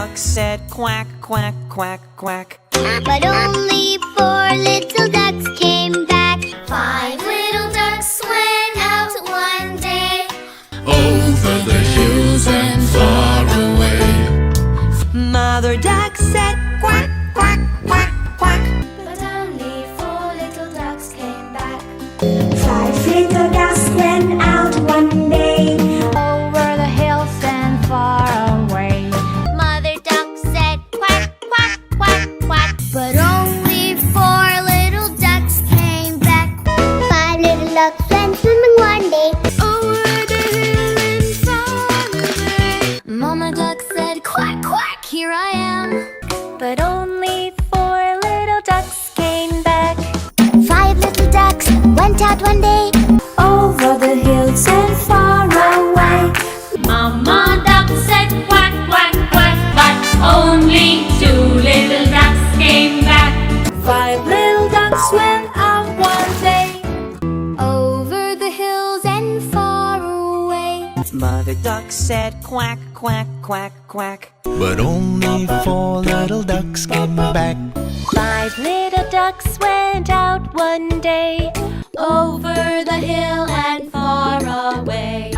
duck said quack, quack, quack, quack. But only 4 little ducks came back. 5 little ducks went out one day, over the hills and far away. Mother duck said quack, quack, quack, quack. but only 4 little ducks came back. 5 little ducks went out one day, over the hills and far away. Mother duck said quack, quack, quack, quack, but only 4 little ducks came back. 5 little ducks went swimming one day, over the hill and far away. Mama duck said quack, quack, here I am, But only 4 little ducks came back. 5 little ducks went out one day, Over the hills and far away. Mama duck said quack, quack, quack, but only 2 little ducks came back. 5 little ducks went out one day, over the hills and far away. Mother duck said quack, quack, quack, quack. But only 4 little ducks came back. 5 little ducks went out one day, Over the hill and far away.